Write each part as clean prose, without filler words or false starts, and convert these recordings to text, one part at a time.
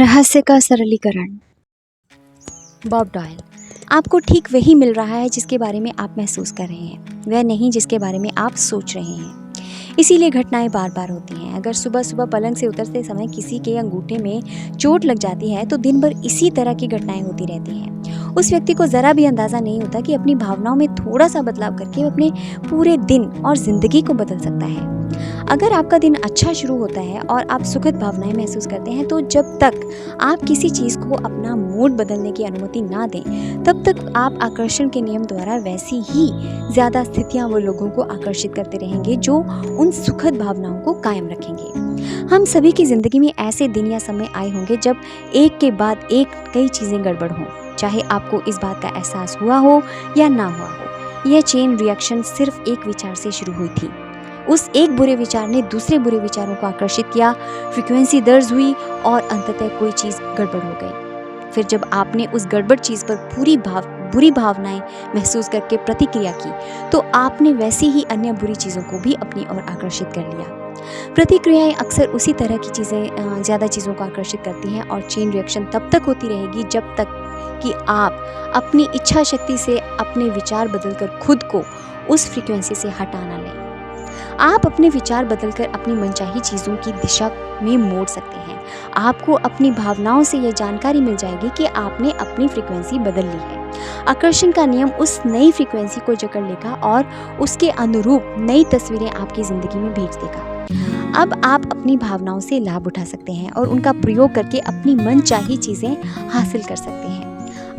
रहस्य का सरलीकरण। Bob Doyle. आपको ठीक वही मिल रहा है जिसके बारे में आप महसूस कर रहे हैं, वह नहीं जिसके बारे में आप सोच रहे हैं। इसीलिए घटनाएं बार बार होती हैं। अगर सुबह सुबह पलंग से उतरते समय किसी के अंगूठे में चोट लग जाती है तो दिन भर इसी तरह की घटनाएं होती रहती हैं। उस व्यक्ति को ज़रा भी अंदाज़ा नहीं होता कि अपनी भावनाओं में थोड़ा सा बदलाव करके अपने पूरे दिन और ज़िंदगी को बदल सकता है। अगर आपका दिन अच्छा शुरू होता है और आप सुखद भावनाएं महसूस करते हैं, तो जब तक आप किसी चीज़ को अपना मूड बदलने की अनुमति ना दें, तब तक आप आकर्षण के नियम द्वारा वैसी ही ज़्यादा स्थितियां व लोगों को आकर्षित करते रहेंगे जो उन सुखद भावनाओं को कायम रखेंगे। हम सभी की ज़िंदगी में ऐसे दिन या समय आए होंगे जब एक के बाद एक कई चीज़ें गड़बड़ हों, चाहे आपको इस बात का एहसास हुआ हो या ना हुआ हो। यह चेन रिएक्शन सिर्फ एक विचार से शुरू हुई थी। उस एक बुरे विचार ने दूसरे बुरे विचारों को आकर्षित किया, फ्रीक्वेंसी दर्ज हुई और अंततः कोई चीज़ गड़बड़ हो गई। फिर जब आपने उस गड़बड़ चीज़ पर बुरी भावनाएं महसूस करके प्रतिक्रिया की, तो आपने वैसी ही अन्य बुरी चीज़ों को भी अपनी ओर आकर्षित कर लिया। प्रतिक्रियाएं अक्सर उसी तरह की चीज़ें ज़्यादा चीज़ों को आकर्षित करती हैं और चेन रिएक्शन तब तक होती रहेगी जब तक कि आप अपनी इच्छा शक्ति से अपने विचार बदलकर खुद को उस फ्रीक्वेंसी से हटा ना लें। आप अपने विचार बदलकर अपनी मनचाही चीज़ों की दिशा में मोड़ सकते हैं। आपको अपनी भावनाओं से यह जानकारी मिल जाएगी कि आपने अपनी फ्रीक्वेंसी बदल ली है। आकर्षण का नियम उस नई फ्रीक्वेंसी को जकड़ लेगा और उसके अनुरूप नई तस्वीरें आपकी ज़िंदगी में भेज देगा। अब आप अपनी भावनाओं से लाभ उठा सकते हैं और उनका प्रयोग करके अपनी मनचाही चीज़ें हासिल कर सकते हैं।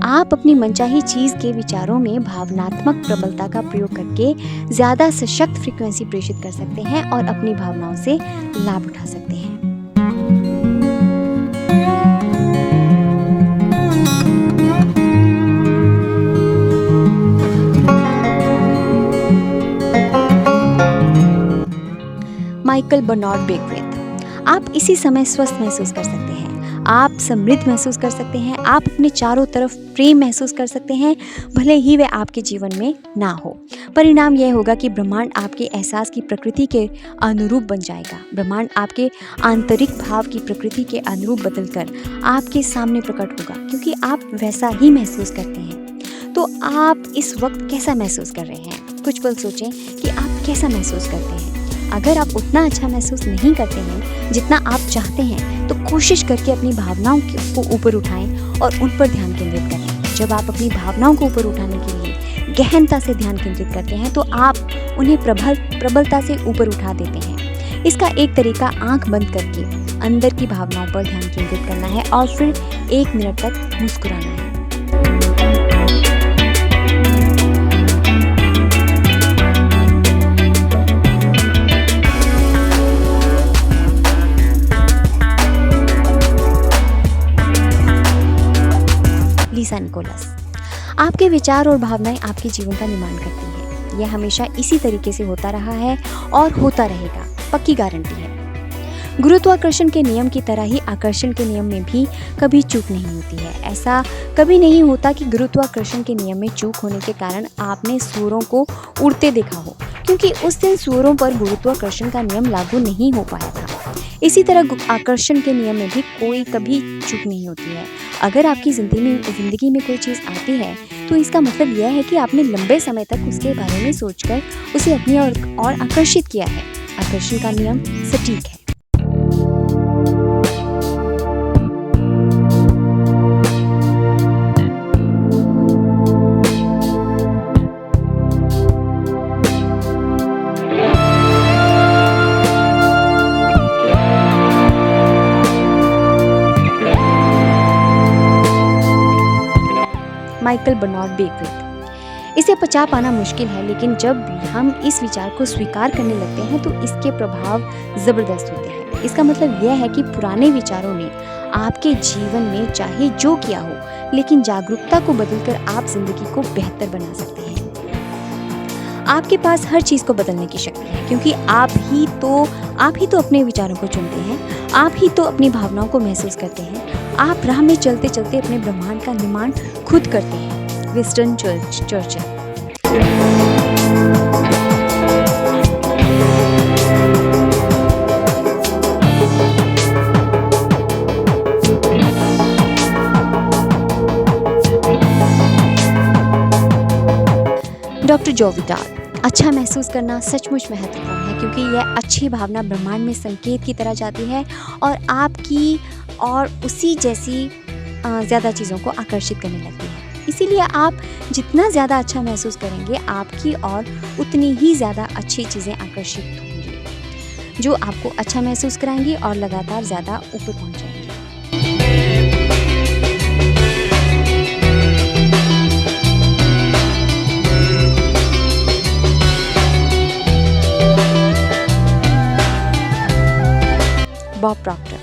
आप अपनी मनचाही चीज़ के विचारों में भावनात्मक प्रबलता का प्रयोग करके ज़्यादा सशक्त फ्रीक्वेंसी प्रेषित कर सकते हैं और अपनी भावनाओं से लाभ उठा सकते हैं। Michael Bernard Beckwith. आप इसी समय स्वस्थ महसूस कर सकते हैं, आप समृद्ध महसूस कर सकते हैं, आप अपने चारों तरफ प्रेम महसूस कर सकते हैं, भले ही वे आपके जीवन में ना हो। परिणाम यह होगा कि ब्रह्मांड आपके एहसास की प्रकृति के अनुरूप बन जाएगा। ब्रह्मांड आपके आंतरिक भाव की प्रकृति के अनुरूप बदलकर आपके सामने प्रकट होगा, क्योंकि आप वैसा ही महसूस करते हैं। तो आप इस वक्त कैसा महसूस कर रहे हैं? कुछ पल सोचें कि आप कैसा महसूस करते हैं। अगर आप उतना अच्छा महसूस नहीं करते हैं जितना आप चाहते हैं, तो कोशिश करके अपनी भावनाओं को ऊपर उठाएं और उन पर ध्यान केंद्रित करें। जब आप अपनी भावनाओं को ऊपर उठाने के लिए गहनता से ध्यान केंद्रित करते हैं, तो आप उन्हें प्रबलता से ऊपर उठा देते हैं। इसका एक तरीका आंख बंद करके अंदर की भावनाओं पर ध्यान केंद्रित करना है और फिर 1 मिनट तक मुस्कुराना है। लीसा निकोलस। आपके विचार और भावनाएं आपके जीवन का निर्माण करती हैं। यह हमेशा इसी तरीके से होता रहा है और होता रहेगा, पक्की गारंटी है। गुरुत्वाकर्षण के नियम की तरह ही आकर्षण के नियम में भी कभी चूक नहीं होती है। ऐसा कभी नहीं होता कि गुरुत्वाकर्षण के नियम में चूक होने के कारण आपने सूअरों को उड़ते देखा हो, क्योंकि उस दिन सूअरों पर गुरुत्वाकर्षण का नियम लागू नहीं हो पाया था। इसी तरह आकर्षण के नियम में भी कोई कभी चूक नहीं होती है। अगर आपकी ज़िंदगी में कोई चीज़ आती है, तो इसका मतलब यह है कि आपने लंबे समय तक उसके बारे में सोचकर उसे अपनी ओर आकर्षित किया है। आकर्षण का नियम सटीक है। Michael Bernard Beckwith. इसे पचा पाना मुश्किल है, लेकिन जब हम इस विचार को स्वीकार करने लगते हैं तो इसके प्रभाव ज़बरदस्त होते हैं। इसका मतलब यह है कि पुराने विचारों ने आपके जीवन में चाहे जो किया हो, लेकिन जागरूकता को बदलकर आप जिंदगी को बेहतर बना सकते हैं। आपके पास हर चीज़ को बदलने की शक्ति है, क्योंकि आप ही तो अपने विचारों को चुनते हैं, आप ही तो अपनी भावनाओं को महसूस करते हैं। आप राह में चलते चलते अपने ब्रह्मांड का निर्माण खुद करते हैं। Winston Churchill. जो विचार अच्छा महसूस करना सचमुच महत्वपूर्ण है, क्योंकि यह अच्छी भावना ब्रह्मांड में संकेत की तरह जाती है और आपकी और उसी जैसी ज़्यादा चीज़ों को आकर्षित करने लगती है। इसीलिए आप जितना ज़्यादा अच्छा महसूस करेंगे, आपकी और उतनी ही ज़्यादा अच्छी चीज़ें आकर्षित होंगी, जो आपको अच्छा महसूस कराएंगी और लगातार ज़्यादा ऊपर पहुंच जाएंगी। Bob Procter.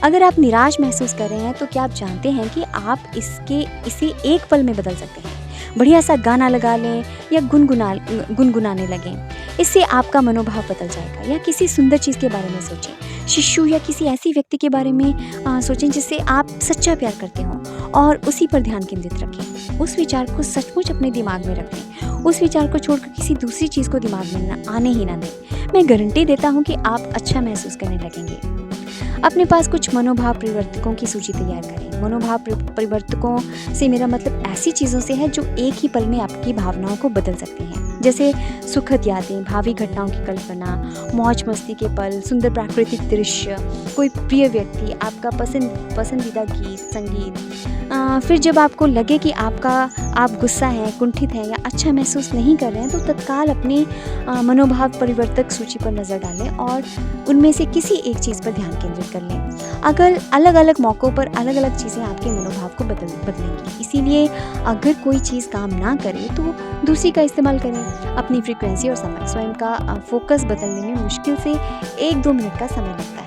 अगर आप निराश महसूस कर रहे हैं तो क्या आप जानते हैं कि आप इसे एक पल में बदल सकते हैं। बढ़िया सा गाना लगा लें या गुनगुनाने लगें, इससे आपका मनोभाव बदल जाएगा। या किसी सुंदर चीज़ के बारे में सोचें, शिशु या किसी ऐसी व्यक्ति के बारे में सोचें जिससे आप सच्चा प्यार करते हों और उसी पर ध्यान केंद्रित रखें। उस विचार को सचमुच अपने दिमाग में रखें, उस विचार को छोड़कर किसी दूसरी चीज़ को दिमाग में आने ही ना दें। मैं गारंटी देता हूँ कि आप अच्छा महसूस करने लगेंगे। अपने पास कुछ मनोभाव परिवर्तकों की सूची तैयार करें। मनोभाव परिवर्तकों से मेरा मतलब ऐसी चीज़ों से है जो एक ही पल में आपकी भावनाओं को बदल सकती हैं, जैसे सुखद यादें, भावी घटनाओं की कल्पना, मौज मस्ती के पल, सुंदर प्राकृतिक दृश्य, कोई प्रिय व्यक्ति, आपका पसंदीदा गीत, संगीत। फिर जब आपको लगे कि आप गुस्सा हैं, कुंठित हैं या अच्छा महसूस नहीं कर रहे हैं, तो तत्काल अपनी मनोभाव परिवर्तक सूची पर नज़र डालें और उनमें से किसी एक चीज़ पर ध्यान केंद्रित कर लें। अगर अलग अलग मौक़ों पर अलग अलग चीज़ें आपके मनोभाव को बदलेंगी। इसीलिए अगर कोई चीज़ काम ना करे तो दूसरी का इस्तेमाल करें। अपनी फ्रीक्वेंसी और समय, स्वयं का फोकस बदलने में मुश्किल से 1-2 मिनट का समय लगता है।